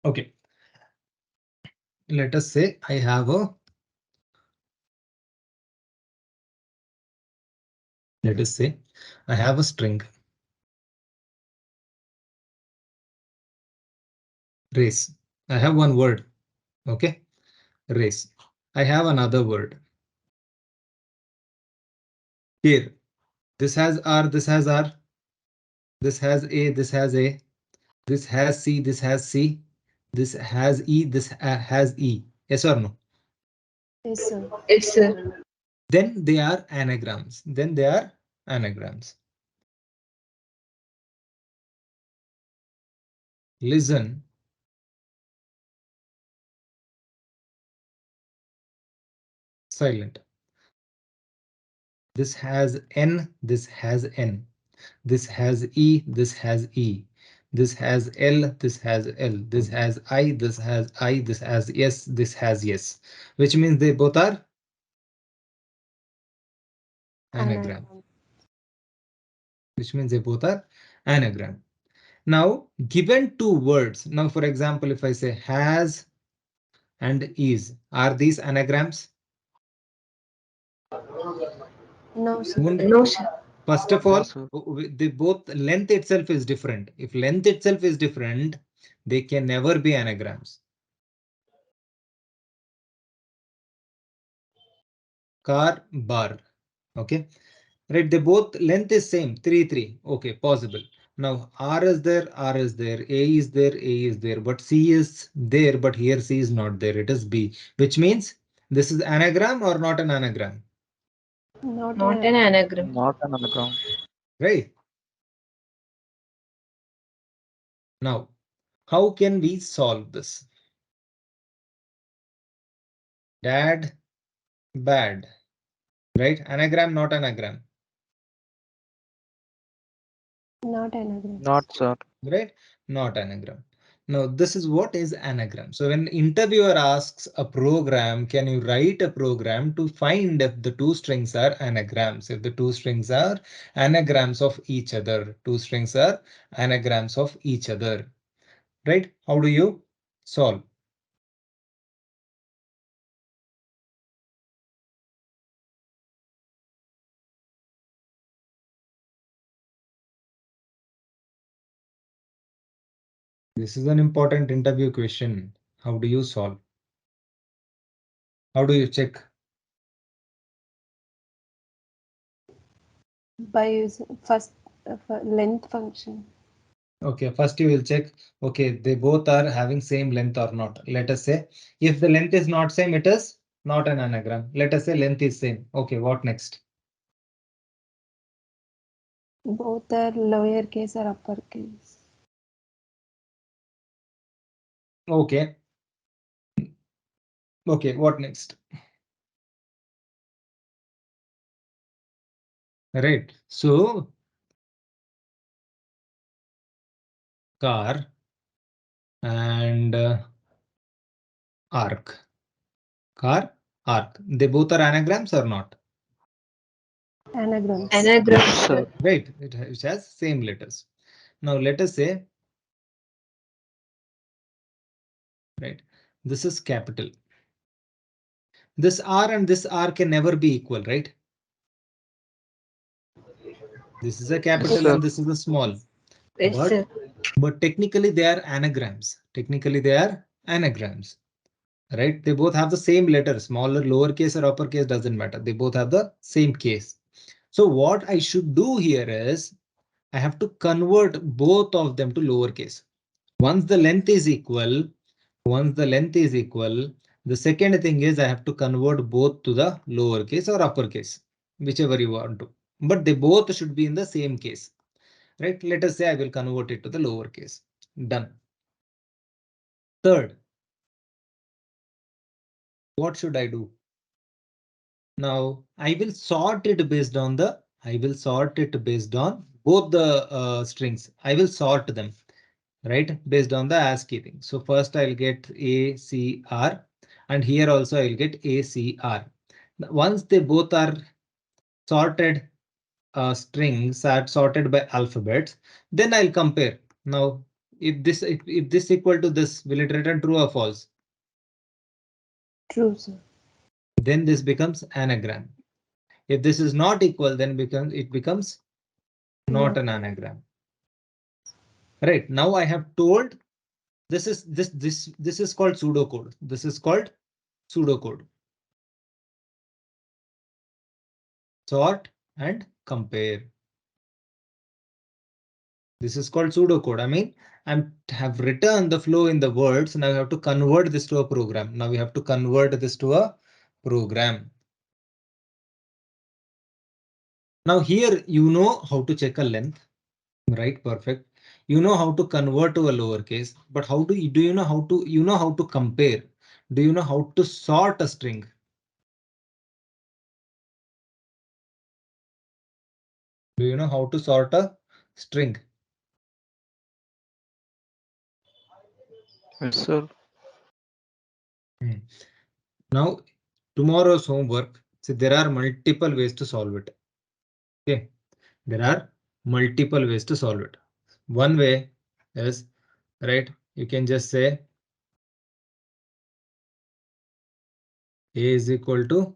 Okay. Let us say I have a, let us say I have a string race. I have one word. Okay. Race. I have another word here. This has R, this has R, this has A, this has A, this has C, this has C, this has E, this has E. Yes or no? Yes, sir. Yes, sir. Then they are anagrams. Then they are anagrams. Listen. Silent. This has N, this has N. This has E, this has E. This has L, this has L. This has I, this has I, this has S, this has yes. Which means they both are anagram. Anagram. Which means they both are anagram. Now, given two words. Now, for example, if I say has and is, are these anagrams? No, sir. Won't. No, sir. First of No, all, sir. they both length itself is different. If length itself is different, they can never be anagrams. Car, bar. Okay. Right. They both length is same 3, 3. Okay. Possible. Now R is there, R is there, A is there, A is there, but C is there, but here C is not there. It is B, which means this is anagram or not an anagram, Not Not an an anagram. Not an anagram. right? Now, how can we solve this? Dad, bad, right? Anagram, not anagram, not anagram. Not, sir. right? Not anagram. Now, this is what is anagram. So when interviewer asks a program, can you write a program to find if the two strings are anagrams? If the two strings are anagrams of each other, two strings are anagrams of each other, right? How do you solve? This is an important interview question. How do you solve? How do you check? By using first length function. Okay, first you will check, okay, they both are having same length or not. Let us say, if the length is not same, it is not an anagram. Let us say length is same. Okay, what next? Both are lowercase or uppercase. Okay, okay, what next? Right, so car and arc. Car, arc. They both are anagrams or not? Anagrams. Anagram, Yes, sir. sir. Right, it has same letters. Now let us say, right, this is capital. This R and this R can never be equal, right? This is a Yes, capital sir. and this is a small, Yes, but sir. technically they are anagrams. Technically they are anagrams, right? They both have the same letter, smaller, lowercase or uppercase doesn't matter. They both have the same case. So what I should do here is I have to convert both of them to lowercase. Once the length is equal, the second thing is I have to convert both to the lowercase or uppercase, whichever you want to. But they both should be in the same case, right? Let us say I will convert it to the lowercase. Done. Third, what should I do? Now I will sort it based on both the strings. I will sort them, right? Based on the ASCII thing. So first I'll get ACR and here also I'll get ACR. Once they both are sorted, strings are sorted by alphabets, then I'll compare. Now If this equal to this, will it return true or false? True, sir. Then this becomes anagram. If this is not equal, then it becomes not Not. an anagram. Right, now I have told this is called pseudocode. This is called pseudocode. Sort and compare. This is called pseudocode. I mean, I have written the flow in the words. Now we have to convert this to a program. Now we have to convert this to a program. Now here you know how to check a length, right? Perfect. You know how to convert to a lowercase, but do you know how to compare? Do you know how to sort a string? Do you know how to sort a string? Yes, sir. Hmm. Now tomorrow's homework. See, there are multiple ways to solve it. Okay, there are multiple ways to solve it. One way is, right, you can just say A is equal to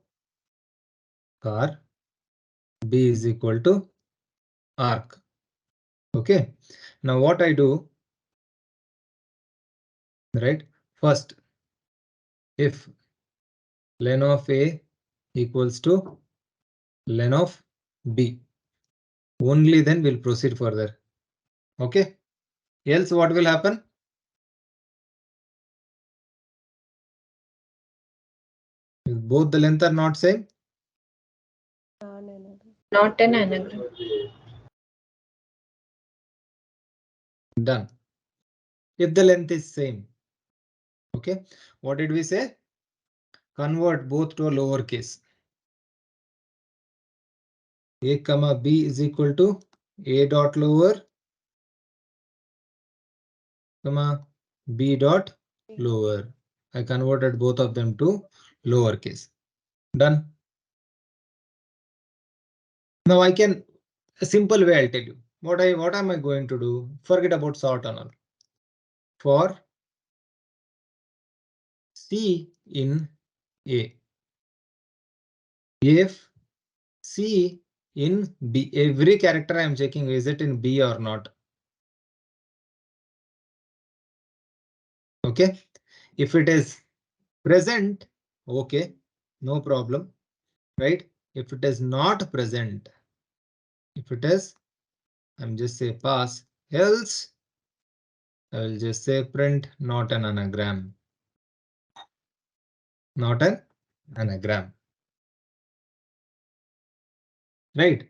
car, B is equal to arc. Okay, now what I do, right, first, if len of A equals to len of B, only then we'll proceed further. Okay, else what will happen? If both the length are not same, Not an anagram. done. If the length is same, okay, what did we say? Convert both to a lowercase. A comma B is equal to A dot lower comma B dot lower. I converted both of them to lowercase. Done. Now I can, a simple way I'll tell you. What am I going to do? Forget about sort and all. For C in A. If C in B, every character I am checking, is it in B or not? Okay. If it is present, okay, no problem, right? If it is not present, if it is, I'm just say pass, else I will just say print not an anagram. Not an anagram. Right.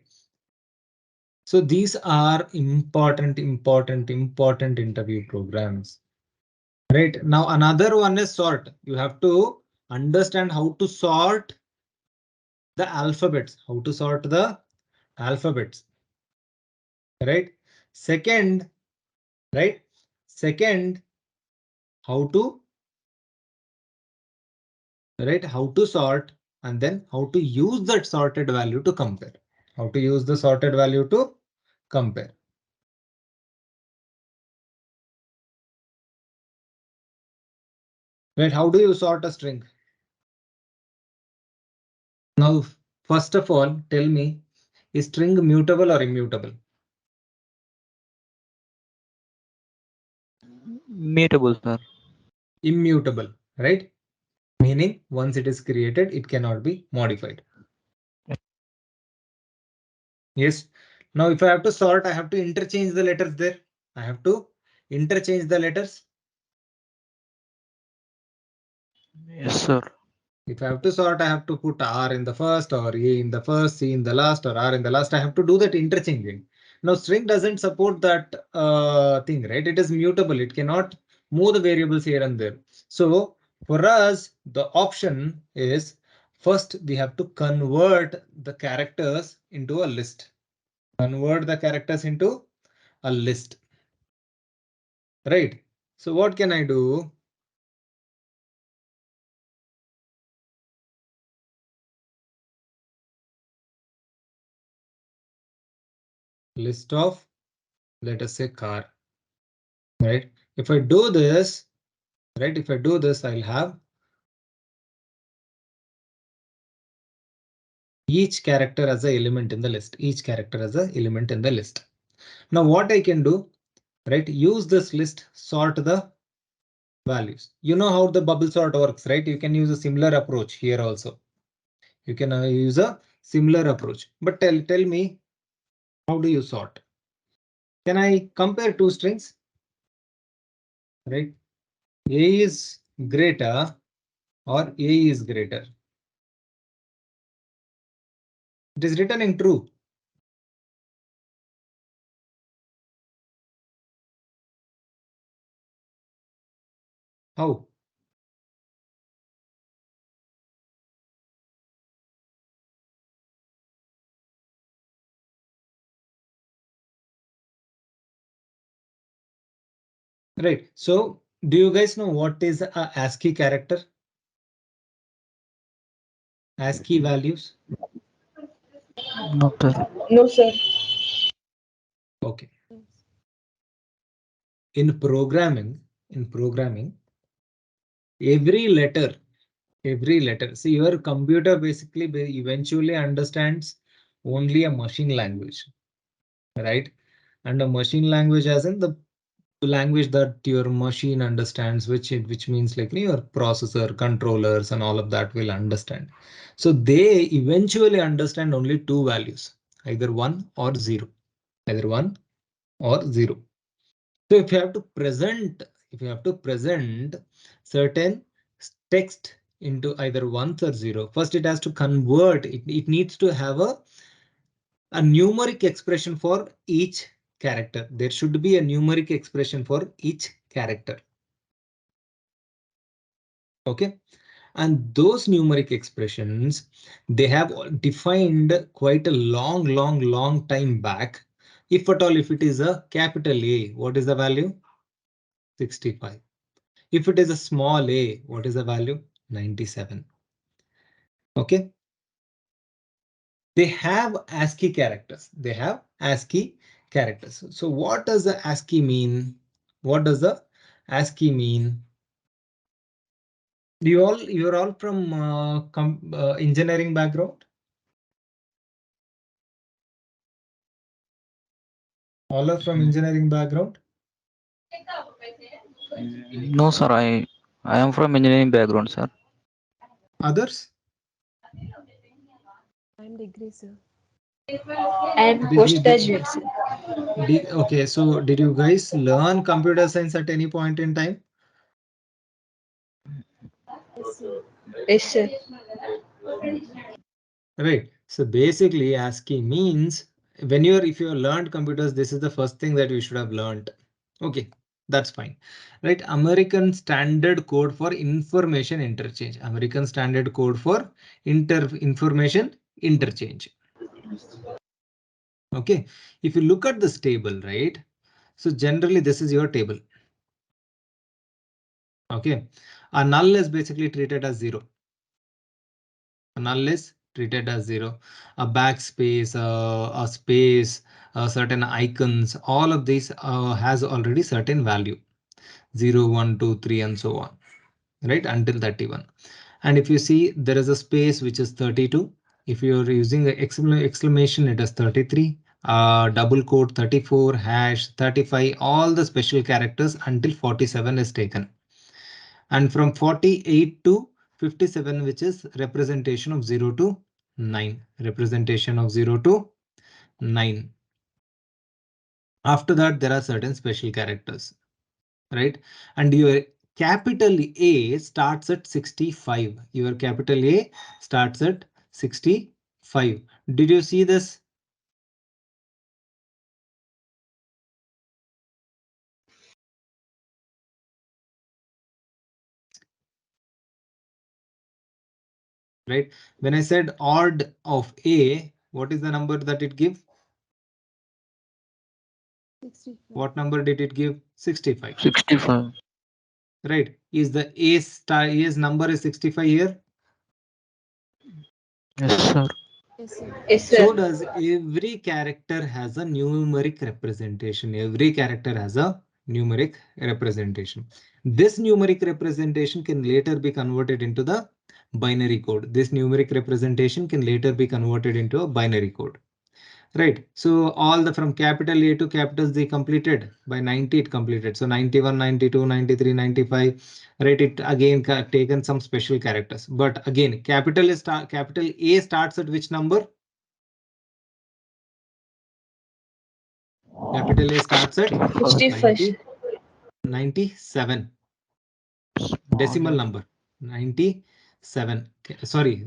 So these are important interview programs. Right. Now another one is sort. You have to understand how to sort the alphabets. How to sort the alphabets. Right. Second, right. Second, how to, right, how to sort, and then how to use that sorted value to compare. How to use the sorted value to compare. Right, how do you sort a string? Now, first of all, tell me, is string mutable or immutable? Mutable, sir. Immutable, right? Meaning once it is created, it cannot be modified. Yes. Now, if I have to sort, I have to interchange the letters there. I have to interchange the letters. Yes, sir. If I have to sort, I have to put R in the first, or A in the first, C in the last, or R in the last. I have to do that interchanging. Now, string doesn't support that thing, right? It is mutable. It cannot move the variables here and there. So for us, the option is first we have to convert the characters into a list. Convert the characters into a list, right? So what can I do? List of, let us say, car. right? If I do this, right, if I do this, I'll have each character as an element in the list, each character as an element in the list. Now what I can do, right, use this list, sort the values. You know how the bubble sort works, right? You can use a similar approach here also. You can use a similar approach, but tell me, how do you sort? Can I compare two strings? Right? A is greater or A is greater. It is returning true. How? Right. So do you guys know what is a ASCII character? ASCII values? No, sir. No, sir. Okay. In programming, every letter, see, your computer basically eventually understands only a machine language, right? And a machine language as in the language that your machine understands, which means like your processor, controllers, and all of that will understand. So they eventually understand only two values, either 1 or 0, either 1 or 0. So if you have to present certain text into either ones or zero, first it has to convert it. It needs to have a numeric expression for each character. There should be a numeric expression for each character. Okay. And those numeric expressions, they have defined quite a long time back. If at all, if it is a capital A, what is the value? 65. If it is a small a, what is the value? 97. Okay. They have ASCII characters. They have ASCII characters. So what does the ASCII mean? What does the ASCII mean? You're all from engineering background? All are from engineering background? No, sir. I am from engineering background, sir. Others? I'm degree, sir. I'm Did, did, postgraduate, sir. okay, so did you guys learn computer science at any point in time? Yes, sir. Yes, sir. Right. So basically ASCII means when if you learned computers, this is the first thing that you should have learned. Okay, that's fine. Right. American Standard Code for Information Interchange. American Standard Code for Information Interchange. Okay. If you look at this table, right? So generally this is your table. Okay. A null is basically treated as 0. Null is treated as 0. A backspace, a space, certain icons, all of these has already certain value, 0, 1, 2, 3, and so on, right, until 31. And if you see there is a space which is 32. If you're using the exclamation, it is 33. Double quote 34, hash 35, all the special characters until 47 is taken. And from 48 to 57, which is representation of 0 to 9, representation of 0 to 9. After that, there are certain special characters, right? And your capital A starts at 65. Your capital A starts at 65. Did you see this? Right? When I said odd of A, what is the number that it gives? 65. What number did it give? 65. 65. Right? Is the A's number is 65 here? Yes, sir. Yes, sir. Yes, So sir. does every character has a numeric representation. Every character has a numeric representation. This numeric representation can later be converted into the binary code. This numeric representation can later be converted into a binary code. Right. So all the from capital A to capital Z completed by 90 it completed. So 91, 92, 93, 95. Right. It again taken some special characters. But again, capital A starts at which number? Capital A starts at 61st. 90, 97. Small Decimal a. number 97. Sorry.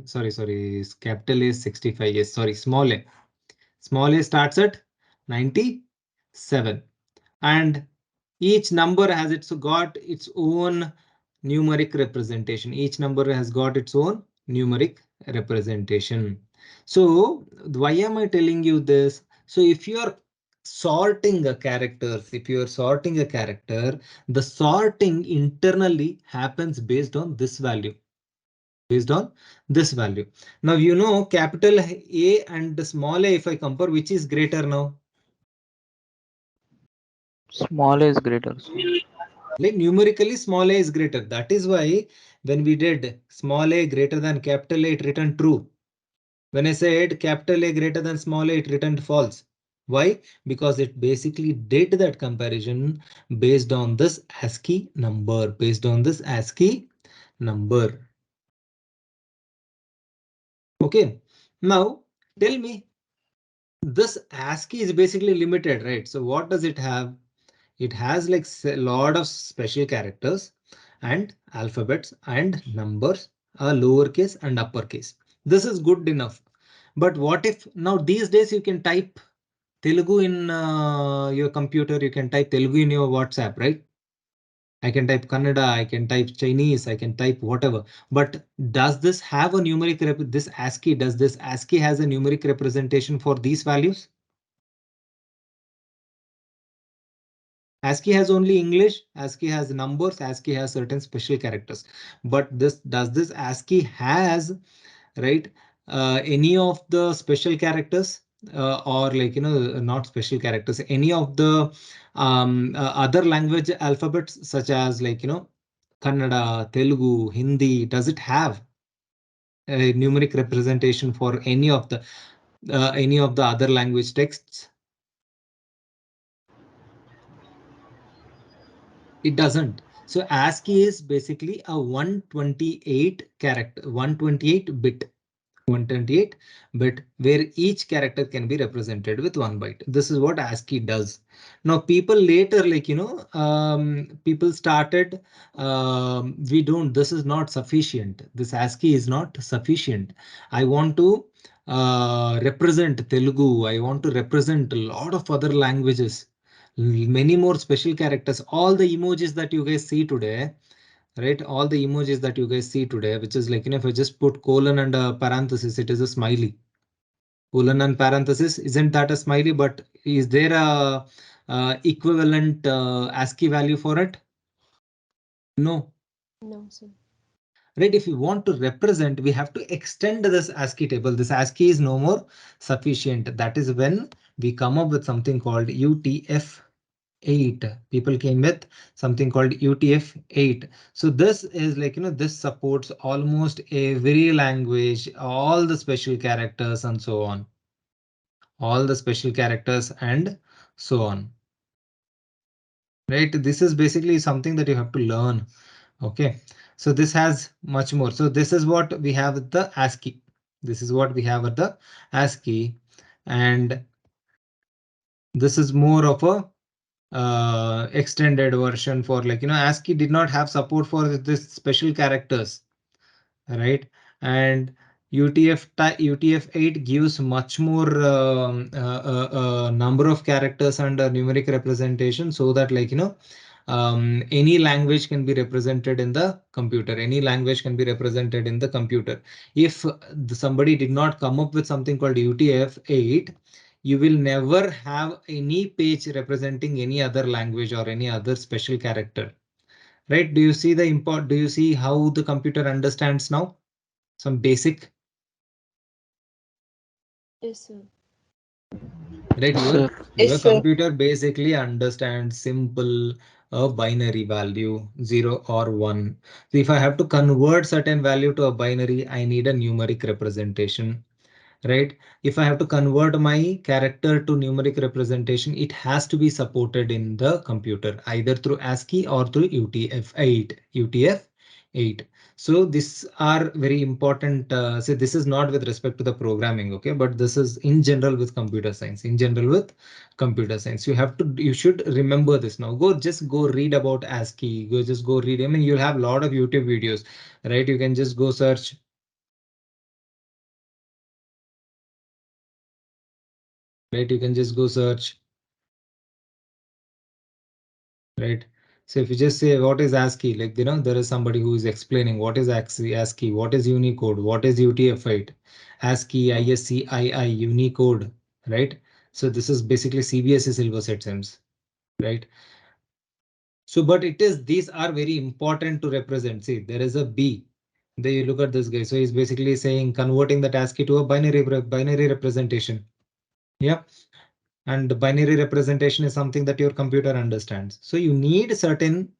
Capital A is 65. Yes, sorry. Small a. Small a starts at 97. And each number has got its own numeric representation. Each number has got its own numeric representation. So why am I telling you this? So if you are sorting a characters, if you are sorting a character, the sorting internally happens based on this value. Based on this value. Now you know capital A and the small a, if I compare, which is greater now? Small a is greater. Like numerically small a is greater. That is why when we did small a greater than capital A, it returned true. When I said capital A greater than small a, it returned false. Why? Because it basically did that comparison based on this ASCII number, based on this ASCII number. Okay. Now tell me, this ASCII is basically limited, right? So what does it have? It has like a lot of special characters and alphabets and numbers, lowercase and uppercase. This is good enough. But what if now these days you can type Telugu in your computer, you can type Telugu in your WhatsApp, right? I can type Kannada, I can type Chinese, I can type whatever. But does this have a numeric this ASCII? Does this ASCII has a numeric representation for these values? ASCII has only English, ASCII has numbers, ASCII has certain special characters. But this ASCII has, right, any of the special characters or like, not special characters, any of the other language alphabets such as like, Kannada, Telugu, Hindi, does it have a numeric representation for any of the other language texts? It doesn't. So ASCII is basically a 128 character, 128 bit. 128 bit where each character can be represented with 1 byte. This is what ASCII does. Now people later, like, people started, this is not sufficient. This ASCII is not sufficient. I want to represent Telugu. I want to represent a lot of other languages, many more special characters. All the emojis that you guys see today, right? All the emojis that you guys see today, which is like, if I just put colon and a parenthesis, it is a smiley. Colon and parenthesis, isn't that a smiley? But is there a equivalent ASCII value for it? No. No, sir. Right? If we want to represent, we have to extend this ASCII table. This ASCII is no more sufficient. That is when we come up with something called UTF-8. People came with something called UTF-8. So this is like, this supports almost every language, all the special characters and so on. All the special characters and so on. Right? This is basically something that you have to learn. Okay, so this has much more. So this is what we have at the ASCII. This is what we have at the ASCII. And this is more of a extended version for like, ASCII did not have support for this special characters, right? And UTF-8 gives much more number of characters and numeric representation, so that like, any language can be represented in the computer. Any language can be represented in the computer. If somebody did not come up with something called UTF-8, you will never have any page representing any other language or any other special character. Right? Do you see the import? Do you see how the computer understands now? Some basic, Yes, sir. right? Yes, sir. Your Yes, sir. computer basically understands simple a binary value 0 or 1. So if I have to convert certain value to a binary, I need a numeric representation, right? If I have to convert my character to numeric representation, it has to be supported in the computer either through ASCII or through UTF-8. UTF-8. So these are very important. So this is not with respect to the programming, okay, but this is in general with computer science. In general with computer science, you should remember this now. Just go read about ASCII. Just go read. I mean, you'll have a lot of YouTube videos, right? You can just go search. Right, you can just go search, right? So if you just say what is ASCII, like there is somebody who is explaining what is ASCII, what is Unicode, what is UTF-8, ASCII, ISCII, Unicode, right? So this is basically CBSE syllabus it seems, right? So but these are very important to represent. See, there is a B. There you look at this guy. So he's basically saying converting that ASCII to a binary representation. Yeah. And the binary representation is something that your computer understands. So you need certain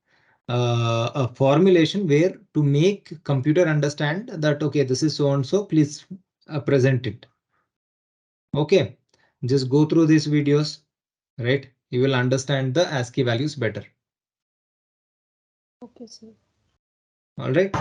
a formulation where to make computer understand that, okay, this is so and so, please present it. Okay, just go through these videos, right? You will understand the ASCII values better. Okay, sir. All right.